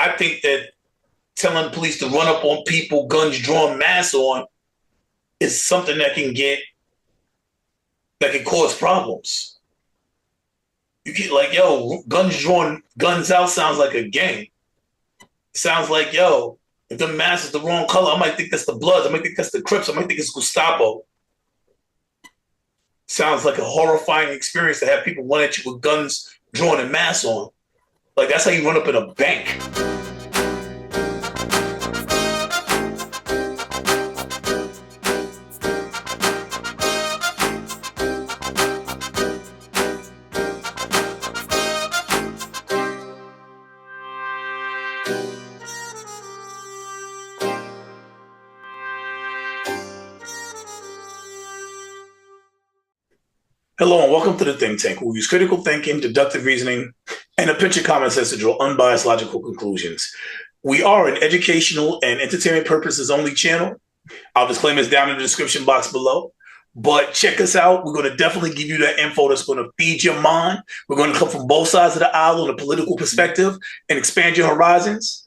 I think that telling police to run up on people, guns drawn, masks on, is something that can cause problems. You get like, yo, guns drawn, guns out sounds like a gang. It sounds like, yo, if the mask is the wrong color, I might think that's the Bloods. I might think that's the Crips. I might think it's Gestapo. Sounds like a horrifying experience to have people run at you with guns drawn and masks on. Like, that's how you run up in a bank. Hello and welcome to the Think Tank. We use critical thinking, deductive reasoning, and a pinch of common sense to draw unbiased logical conclusions. We are an educational and entertainment purposes only channel. I'll disclaim it's down in the description box below. But check us out. We're going to definitely give you that info that's going to feed your mind. We're going to come from both sides of the aisle on a political perspective and expand your horizons.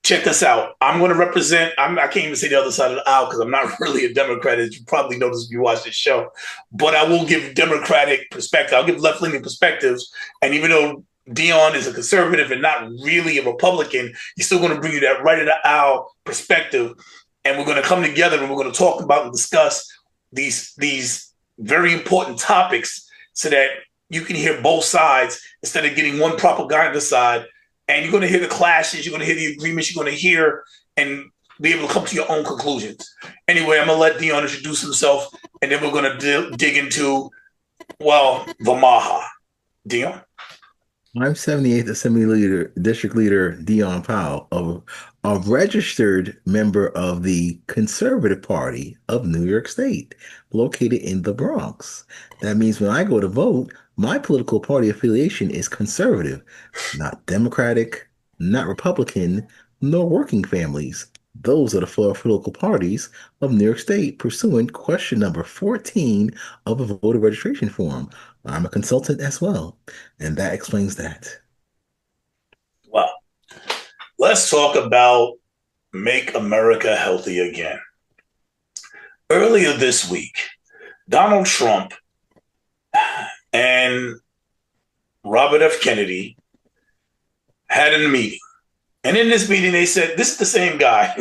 Check us out. I'm going to represent, I can't even say the other side of the aisle because I'm not really a Democrat, as you probably noticed if you watch this show. But I will give Democratic perspective. I'll give left-leaning perspectives. And even though Dion is a conservative and not really a Republican, he's still going to bring you that right of the aisle perspective. And we're going to come together and we're going to talk about and discuss these very important topics so that you can hear both sides instead of getting one propaganda side. And you're going to hear the clashes, you're going to hear the agreements, you're going to hear and be able to come to your own conclusions. Anyway, I'm going to let Dion introduce himself, and then we're going to dig into, well, the Maha. Dion? I'm 78th Assembly Leader, District Leader Dion Powell, a registered member of the Conservative Party of New York State, located in the Bronx. That means when I go to vote, my political party affiliation is conservative, not Democratic, not Republican, nor Working Families. Those are the four political parties of New York State, pursuant question number 14 of a voter registration form. I'm a consultant as well, and that explains that. Well, let's talk about Make America Healthy Again. Earlier this week, Donald Trump and Robert F. Kennedy had a meeting. And in this meeting, they said, this is the same guy.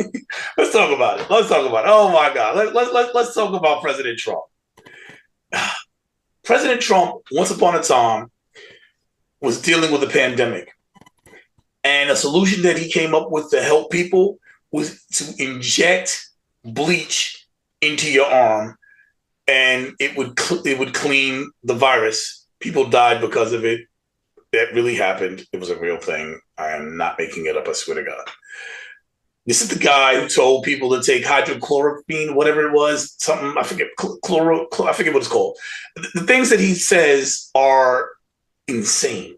Let's talk about it. Let's talk about it. Oh, my God. Let's talk about President Trump. President Trump, once upon a time, was dealing with a pandemic. And a solution that he came up with to help people was to inject bleach into your arm, and it would clean the virus. People died because of it. That really happened. It was a real thing. I am not making it up, I swear to God. This is the guy who told people to take hydrochloroquine, whatever it was, something, I forget, I forget what it's called. The things that he says are insane.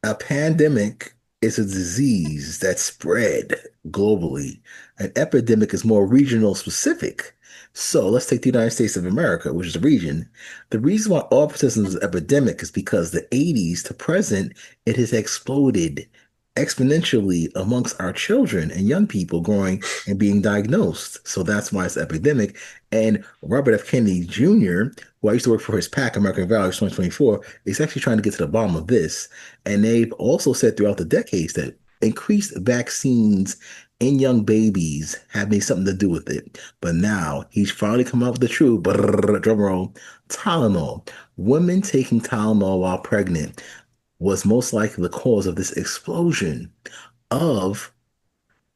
A pandemic is a disease that spread globally. An epidemic is more regional specific. So let's take the United States of America, which is a region. The reason why autism is an epidemic is because the 80s to present, it has exploded exponentially amongst our children and young people growing and being diagnosed. So that's why it's an epidemic. And Robert F. Kennedy Jr., who I used to work for his PAC, American Values 2024, is actually trying to get to the bottom of this. And they've also said throughout the decades that increased vaccines in young babies have made something to do with it. But now he's finally come up with the truth. Drum roll, Tylenol. Women taking Tylenol while pregnant was most likely the cause of this explosion of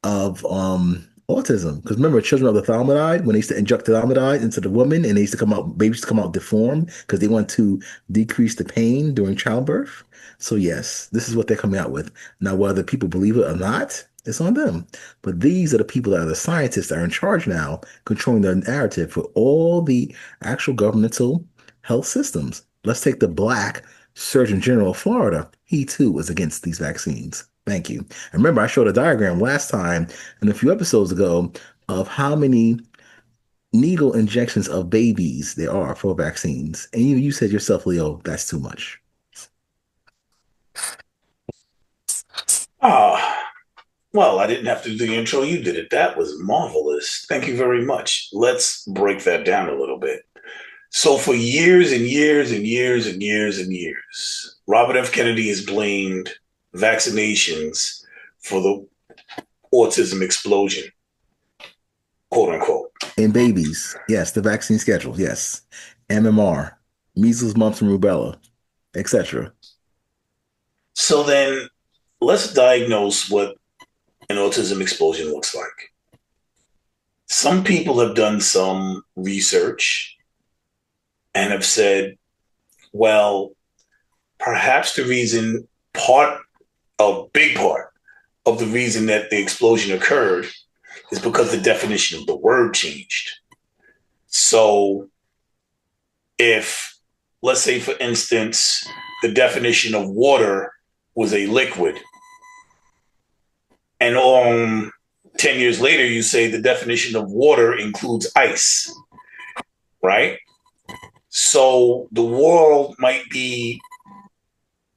autism. Because remember, children of the thalidomide, when they used to inject the thalidomide into the woman, and they used to come out, babies used to come out deformed because they want to decrease the pain during childbirth. So yes, this is what they're coming out with. Now, whether people believe it or not, it's on them. But these are the people that are the scientists that are in charge now, controlling the narrative for all the actual governmental health systems. Let's take the Black Surgeon General of Florida. He too was against these vaccines. Thank you. And remember, I showed a diagram last time and a few episodes ago of how many needle injections of babies there are for vaccines. And you said yourself, Leo, that's too much. Ah, Well, I didn't have to do the intro. You did it. That was marvelous. Thank you very much. Let's break that down a little bit. So, for years and years and years and years and years, Robert F. Kennedy has blamed vaccinations for the autism explosion, quote unquote. In babies, yes, the vaccine schedule, yes. MMR, measles, mumps, and rubella, etc. So, then let's diagnose what an autism explosion looks like. Some people have done some research and have said, well, perhaps the reason, a big part of the reason that the explosion occurred is because the definition of the word changed. So, if, let's say, for instance, the definition of water was a liquid, and 10 years later, you say the definition of water includes ice, right? So the world might be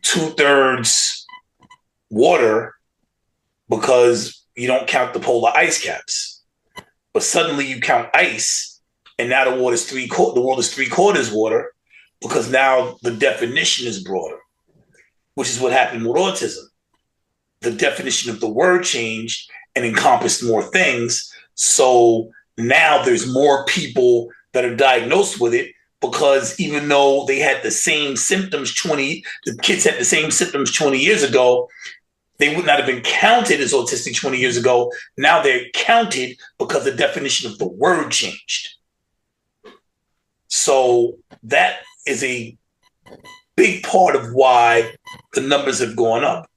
2/3 water because you don't count the polar ice caps. But suddenly you count ice, and now the world is 3/4 water because now the definition is broader, which is what happened with autism. The definition of the word changed and encompassed more things. So now there's more people that are diagnosed with it because even though they had the same symptoms the kids had the same symptoms 20 years ago, they would not have been counted as autistic 20 years ago. Now they're counted because the definition of the word changed. So that is a big part of why the numbers have gone up.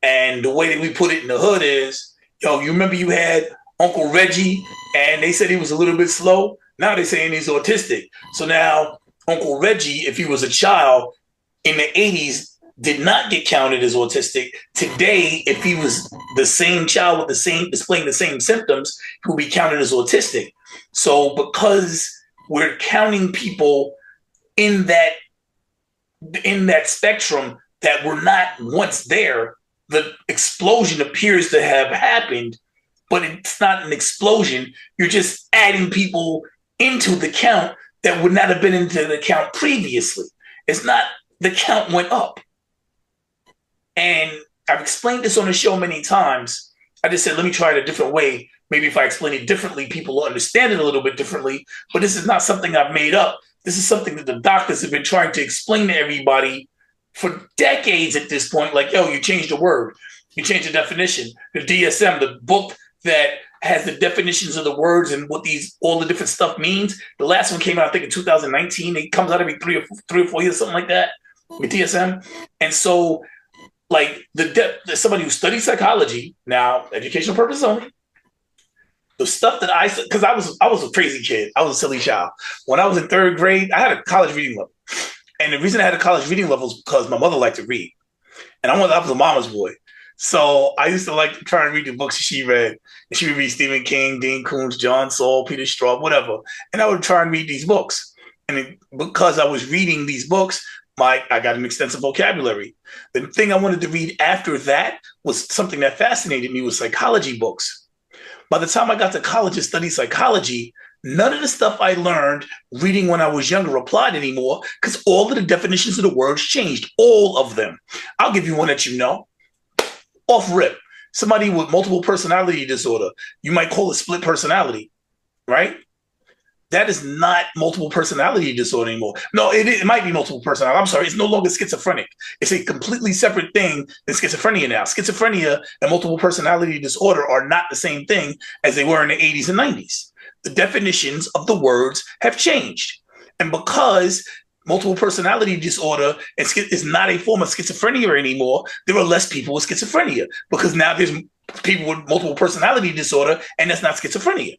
And the way that we put it in the hood is, you remember you had Uncle Reggie and they said he was a little bit slow. Now they're saying he's autistic. So now Uncle Reggie, if he was a child in the 80s, did not get counted as autistic. Today, if he was the same child with displaying the same symptoms, he would be counted as autistic. So because we're counting people in that spectrum that were not once there, the explosion appears to have happened, but it's not an explosion. You're just adding people into the count that would not have been into the count previously. It's not the count went up. And I've explained this on the show many times. I just said, let me try it a different way. Maybe if I explain it differently, people will understand it a little bit differently. But this is not something I've made up. This is something that the doctors have been trying to explain to everybody for decades at this point. Like, you changed the word. You changed the definition. The DSM, the book that has the definitions of the words and what all the different stuff means. The last one came out, I think, in 2019. It comes out every three or four years, something like that, with DSM. And so, like, somebody who studies psychology, now, educational purposes only, the stuff that because I was a crazy kid. I was a silly child. When I was in third grade, I had a college reading level. And the reason I had a college reading level is because my mother liked to read. And I was a mama's boy. So I used to like to try and read the books she read. And she would read Stephen King, Dean Koontz, John Saul, Peter Straub, whatever. And I would try and read these books. And because I was reading these books, I got an extensive vocabulary. The thing I wanted to read after that was something that fascinated me, was psychology books. By the time I got to college and studied psychology, none of the stuff I learned reading when I was younger applied anymore because all of the definitions of the words changed, all of them. I'll give you one that you know. Off rip. Somebody with multiple personality disorder, you might call it split personality, right? That is not multiple personality disorder anymore. No, it might be multiple personality. I'm sorry, it's no longer schizophrenic. It's a completely separate thing than schizophrenia now. Schizophrenia and multiple personality disorder are not the same thing as they were in the 80s and 90s. The definitions of the words have changed. And because multiple personality disorder is not a form of schizophrenia anymore, there are less people with schizophrenia because now there's people with multiple personality disorder, and that's not schizophrenia.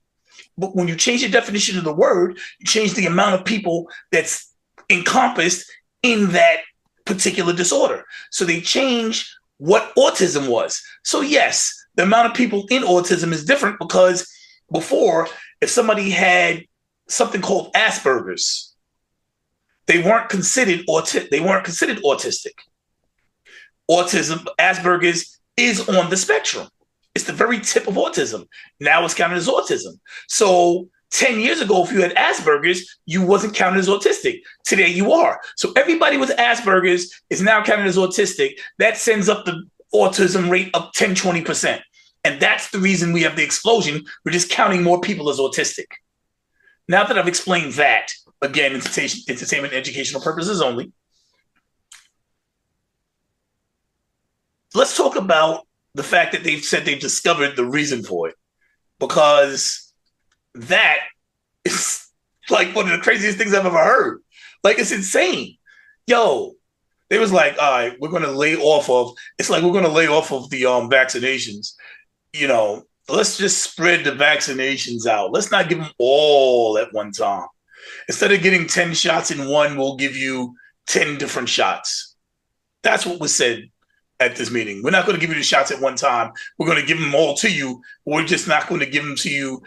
But when you change the definition of the word, you change the amount of people that's encompassed in that particular disorder. So they change what autism was. So yes, the amount of people in autism is different because before, if somebody had something called Asperger's, they weren't considered autistic. Autism, Asperger's, is on the spectrum. It's the very tip of autism. Now it's counted as autism. So 10 years ago, if you had Asperger's, you wasn't counted as autistic. Today you are. So everybody with Asperger's is now counted as autistic. That sends up the autism rate up 10, 20%. And that's the reason we have the explosion. We're just counting more people as autistic. Now that I've explained that, again, entertainment, educational purposes only, let's talk about the fact that they've said they've discovered the reason for it. Because that is like one of the craziest things I've ever heard. Like, it's insane. Yo, they was like, all right, we're going to lay off of, it's like we're going to lay off of the vaccinations. You know, let's just spread the vaccinations out. Let's not give them all at one time. Instead of getting 10 shots in one, we'll give you 10 different shots. That's what was said at this meeting. We're not going to give you the shots at one time. We're going to give them all to you. We're just not going to give them to you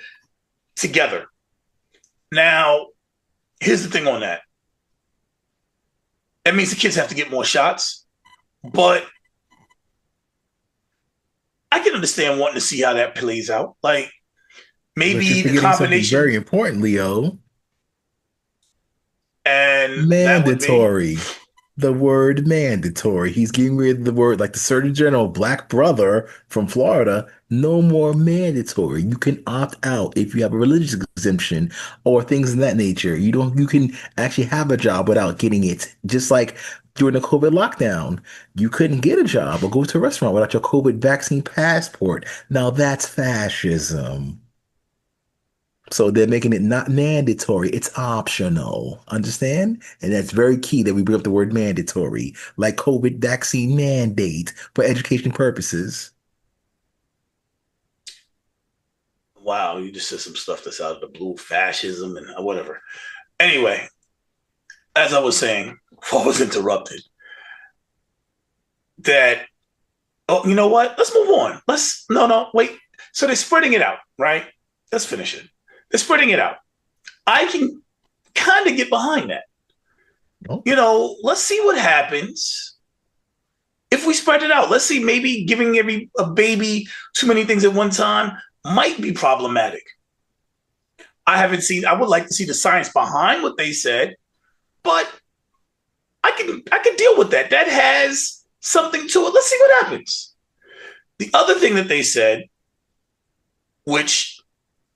together. Now, here's the thing on that. That means the kids have to get more shots, but I can understand wanting to see how that plays out. Like, maybe the combination. Very important, Leo. And mandatory. The word mandatory. He's getting rid of the word, like the Surgeon General, black brother from Florida. No more mandatory. You can opt out if you have a religious exemption or things in that nature. You can actually have a job without getting it. Just like during the COVID lockdown, you couldn't get a job or go to a restaurant without your COVID vaccine passport. Now that's fascism. So they're making it not mandatory. It's optional. Understand? And that's very key that we bring up the word mandatory, like COVID vaccine mandate for education purposes. Wow, you just said some stuff that's out of the blue, fascism and whatever. Anyway, as I was saying, before I was interrupted, that, oh, you know what? Let's move on. Wait. So they're spreading it out, right? Let's finish it. They're spreading it out. I can kind of get behind that. Oh. You know, let's see what happens if we spread it out. Let's see, maybe giving a baby too many things at one time might be problematic. I would like to see the science behind what they said, but I can deal with that. That has something to it. Let's see what happens. The other thing that they said, which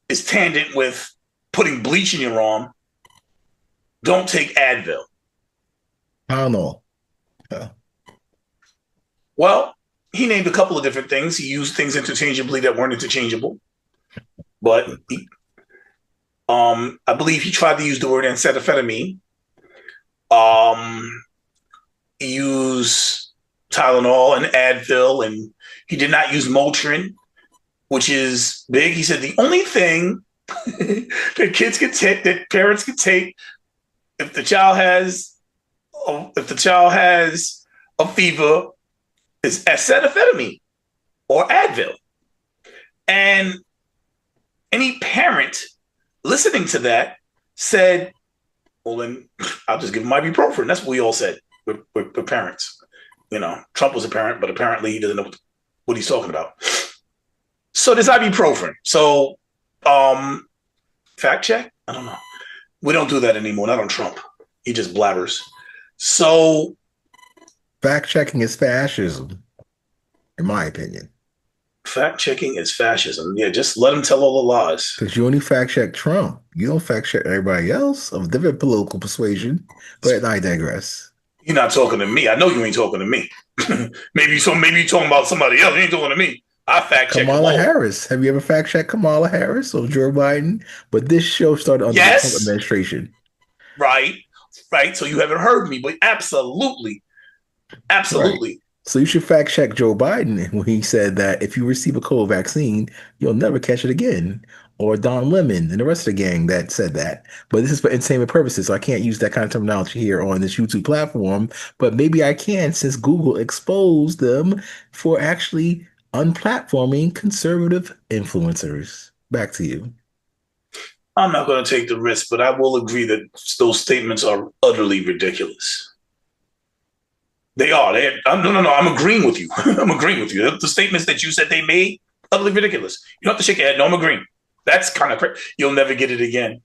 is tangent with putting bleach in your arm, don't take Advil. I don't know. Yeah. Well, he named a couple of different things. He used things interchangeably that weren't interchangeable. But I believe he tried to use the word acetaminophen. He used Tylenol and Advil, and he did not use Motrin, which is big. He said the only thing that kids can take, that parents can take, if the child has a fever, is acetaminophen or Advil. And any parent listening to that said, well, then I'll just give him ibuprofen. That's what we all said. We're parents. You know, Trump was a parent, but apparently he doesn't know what he's talking about. So there's ibuprofen. So, fact check? I don't know. We don't do that anymore. Not on Trump. He just blabbers. So, fact checking is fascism, in my opinion. Fact checking is fascism. Yeah, just let him tell all the lies. Because you only fact check Trump. You don't fact check everybody else of different political persuasion. But I digress. You're not talking to me. I know you ain't talking to me. maybe you're talking about somebody else. You ain't talking to me. I fact check Kamala Harris. Have you ever fact checked Kamala Harris or Joe Biden? But this show started under the Trump administration. Right. So you haven't heard me, but absolutely. Right. So you should fact check Joe Biden when he said that if you receive a COVID vaccine, you'll never catch it again. Or Don Lemon and the rest of the gang that said that. But this is for entertainment purposes, so I can't use that kind of terminology here on this YouTube platform. But maybe I can, since Google exposed them for actually unplatforming conservative influencers. Back to you. I'm not going to take the risk, but I will agree that those statements are utterly ridiculous. They are. No. I'm agreeing with you. I'm agreeing with you. The statements that you said they made, Utterly ridiculous. You don't have to shake your head. No, I'm agreeing. That's kind of crazy. You'll never get it again.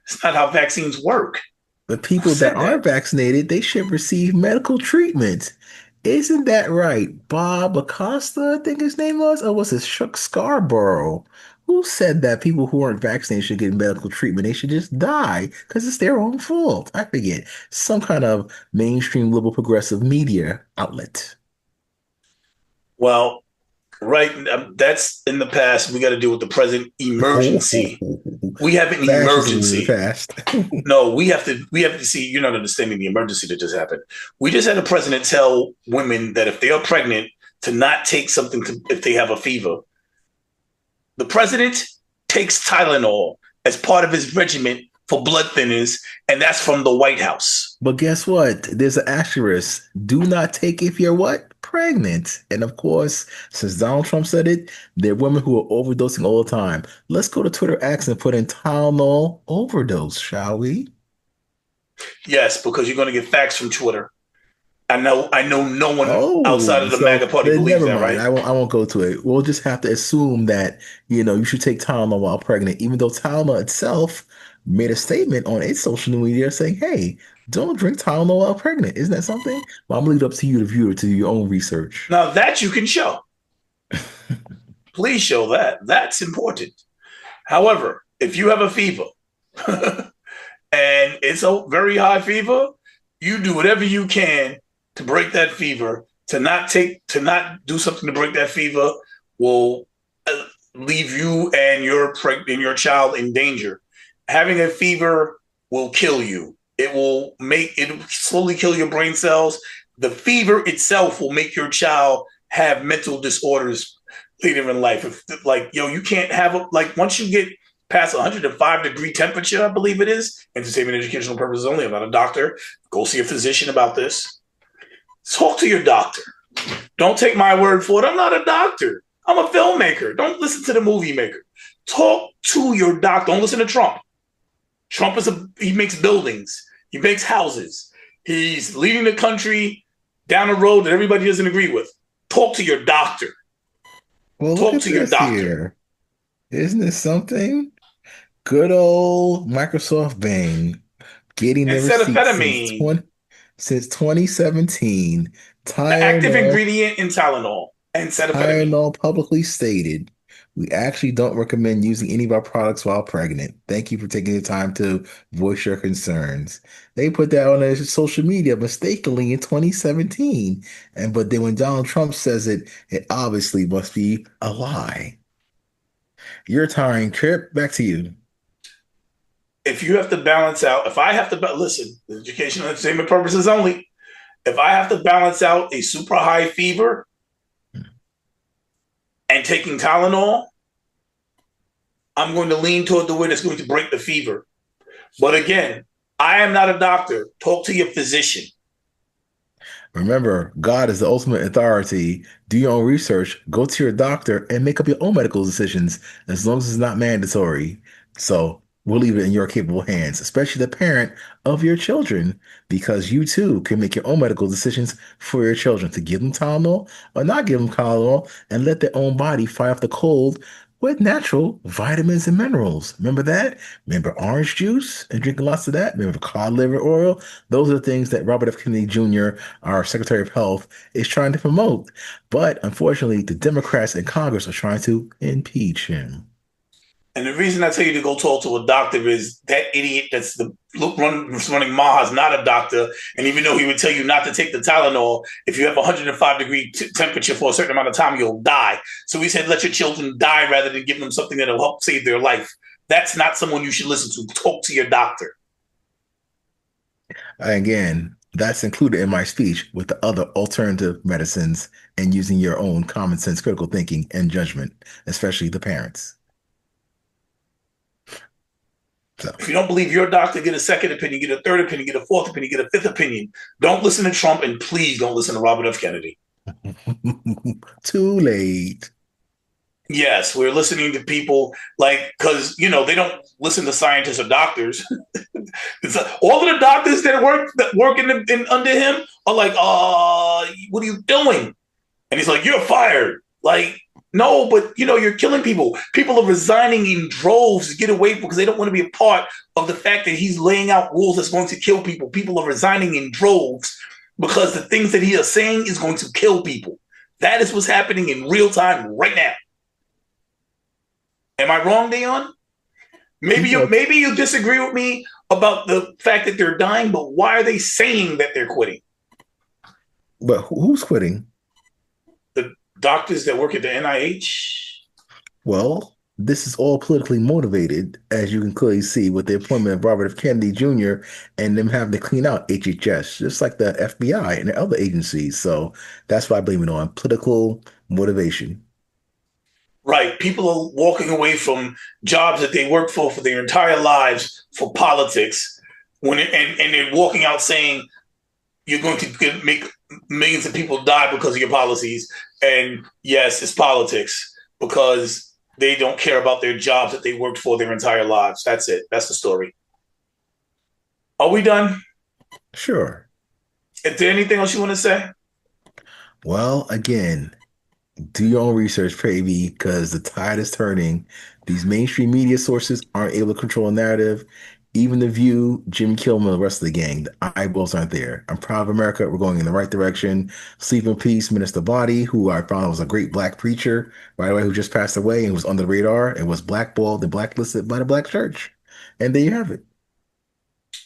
It's not how vaccines work. The Who people that said are that? vaccinated, they should receive medical treatment. Isn't that right? Bob Acosta, I think his name was, or was it Chuck Scarborough? Who said that people who aren't vaccinated should get medical treatment? They should just die because it's their own fault. I forget. Some kind of mainstream liberal progressive media outlet. Well, right. That's in the past. We got to deal with the present emergency. We have an Fascism in the emergency. past. No, we have to see. You're not understanding the emergency that just happened. We just had a president tell women that if they are pregnant to not take something if they have a fever. The president takes Tylenol as part of his regimen for blood thinners, and that's from the White House. But guess what? There's an asterisk. Do not take if you're what? Pregnant. And of course, since Donald Trump said it, there are women who are overdosing all the time. Let's go to Twitter X and put in Tylenol overdose, shall we? Yes, because you're going to get facts from Twitter. I know no one outside Oh, of the so MAGA party then believes never that, mind. right? I won't go to it. We'll just have to assume that, you should take Tylenol while pregnant, even though Tylenol itself made a statement on its social media saying, hey, don't drink Tylenol while pregnant. Isn't that something? Well, I'm gonna leave it up to you, the viewer, to do your own research. Now that you can show. Please show that. That's important. However, if you have a fever and it's a very high fever, you do whatever you can to break that fever. To not do something to break that fever will leave you and your child in danger. Having a fever will kill you. It slowly kill your brain cells. The fever itself will make your child have mental disorders later in life. You can't have once you get past 105-degree temperature, I believe it is, entertainment educational purposes only. I'm not a doctor. Go see a physician about this. Talk to your doctor. Don't take my word for it. I'm not a doctor. I'm a filmmaker. Don't listen to the movie maker. Talk to your doctor. Don't listen to Trump. He makes buildings. He makes houses. He's leading the country down a road that everybody doesn't agree with. Talk to your doctor. Well, look Talk at to your this doctor. here. Isn't this something? Good old Microsoft Bing getting the receipts Acetaminophen, since 2017. the active Tylenol ingredient in Tylenol, acetaminophen. Tylenol publicly stated, we actually don't recommend using any of our products while pregnant. Thank you for taking the time to voice your concerns. They put that on their social media mistakenly in 2017. But then when Donald Trump says it, it obviously must be a lie. Your time, Trip. Back to you. If you have to balance out, if I have to listen, educational entertainment purposes only. If I have to balance out a super high fever and taking Tylenol, I'm going to lean toward the way that's going to break the fever. But again, I am not a doctor. Talk to your physician. Remember, God is the ultimate authority. Do your own research, go to your doctor, and make up your own medical decisions as long as it's not mandatory. So we'll leave it in your capable hands, especially the parent of your children, because you too can make your own medical decisions for your children to give them Tylenol or not give them Tylenol and let their own body fight off the cold with natural vitamins and minerals. Remember that? Remember orange juice and drinking lots of that? Remember cod liver oil? Those are the things that Robert F. Kennedy Jr., our Secretary of Health, is trying to promote. But unfortunately, the Democrats in Congress are trying to impeach him. And the reason I tell you to go talk to a doctor is that idiot that's running Maha is not a doctor. And even though he would tell you not to take the Tylenol, if you have 105-degree temperature for a certain amount of time, you'll die. So he said, let your children die rather than give them something that'll help save their life. That's not someone you should listen to. Talk to your doctor. Again, that's included in my speech with the other alternative medicines and using your own common sense, critical thinking, and judgment, especially the parents. So, If you don't believe your doctor, get a second opinion, get a third opinion, get a fourth opinion, get a fifth opinion. Don't listen to Trump, and please don't listen to Robert F. Kennedy. too late. Yes, we're listening to people because they don't listen to scientists or doctors. All of the doctors that work under him are like, what are you doing? And he's like, you're fired. Like, No, but you're killing people. People are resigning in droves to get away because they don't want to be a part of the fact that he's laying out rules that's going to kill people. People are resigning in droves because the things that he is saying is going to kill people. That is what's happening in real time right now. Am I wrong, Dion? Maybe you disagree with me about the fact that they're dying, but why are they saying that they're quitting? But who's quitting? The doctors that work at the NIH? Well, this is all politically motivated, as you can clearly see with the appointment of Robert F. Kennedy Jr. and them having to clean out HHS, just like the FBI and the other agencies. So that's why I blame it on political motivation. Right. People are walking away from jobs that they worked for their entire lives for politics and they're walking out saying you're going to make millions of people die because of your policies. And yes, it's politics because they don't care about their jobs that they worked for their entire lives. That's it. That's the story. Are we done? Sure. Is there anything else you want to say? Well, again, do your own research, baby, because the tide is turning. These mainstream media sources aren't able to control a narrative. Even The View, Jimmy Kimmel, and the rest of the gang, the eyeballs aren't there. I'm proud of America. We're going in the right direction. Sleep in peace, Minister Body, who I found was a great black preacher, by the way, who just passed away and was under the radar and was blackballed and blacklisted by the black church. And there you have it.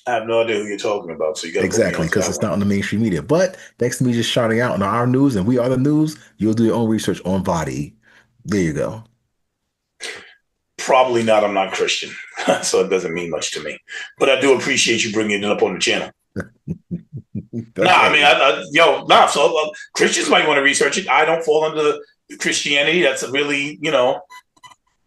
I have no idea who you're talking about, so you got to put me Exactly, on to because that it's one. not on the mainstream media. But thanks to me just shouting out on our news and we are the news, you'll do your own research on Body. There you go. Probably not. I'm not Christian, so it doesn't mean much to me. But I do appreciate you bringing it up on the channel. Nah, I mean, Okay. So Christians might want to research it. I don't fall under Christianity. That's a really,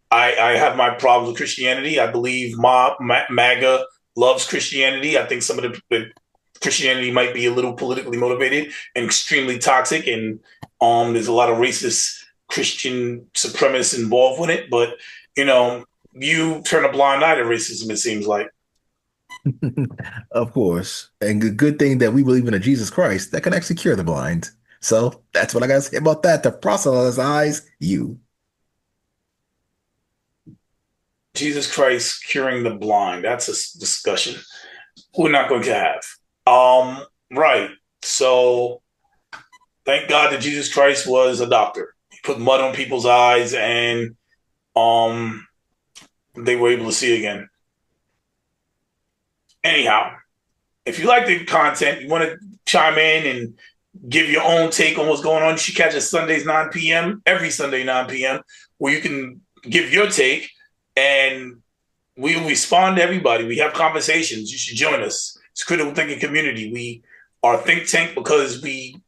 I have my problems with Christianity. I believe MAGA loves Christianity. I think some of the Christianity might be a little politically motivated and extremely toxic, and there's a lot of racist Christian supremacists involved with it. But you turn a blind eye to racism. It seems like. Of course. And good thing that we believe in a Jesus Christ that can actually cure the blind. So that's what I got to say about that. To proselytize you. Jesus Christ curing the blind. That's a discussion we're not going to have. Right. So thank God that Jesus Christ was a doctor. He put mud on people's eyes and um they were able to see again. Anyhow, if you like the content, you want to chime in and give your own take on what's going on, you should catch us Sundays 9 p.m. every Sunday 9 p.m. where you can give your take and we respond to everybody. We have conversations. You should join us. It's a critical thinking community. We are a think tank because we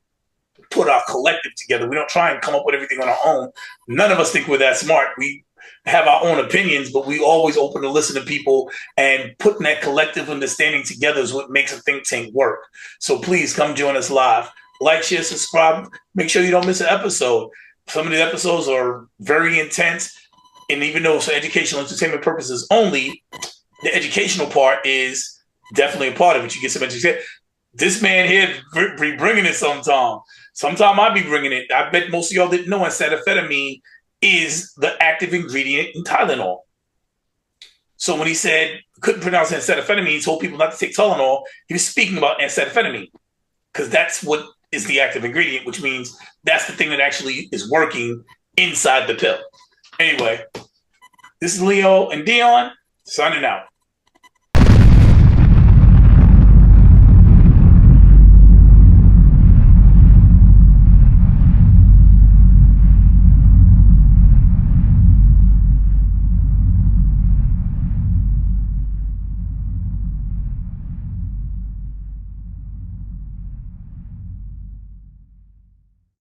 put our collective together. We don't try and come up with everything on our own. None of us think we're that smart. We have our own opinions, but we always open to listen to people, and putting that collective understanding together is what makes a think tank work. So please come join us live. Like, share, subscribe. Make sure you don't miss an episode. Some of the episodes are very intense. And even though it's for educational entertainment purposes only, the educational part is definitely a part of it. You get some education. This man here be bringing it sometime. Sometime I be bringing it. I bet most of y'all didn't know acetaminophen is the active ingredient in Tylenol. So when he said couldn't pronounce acetaminophen, he told people not to take Tylenol. He was speaking about acetaminophen because that's what is the active ingredient, which means that's the thing that actually is working inside the pill. Anyway, this is Leo and Dion signing out.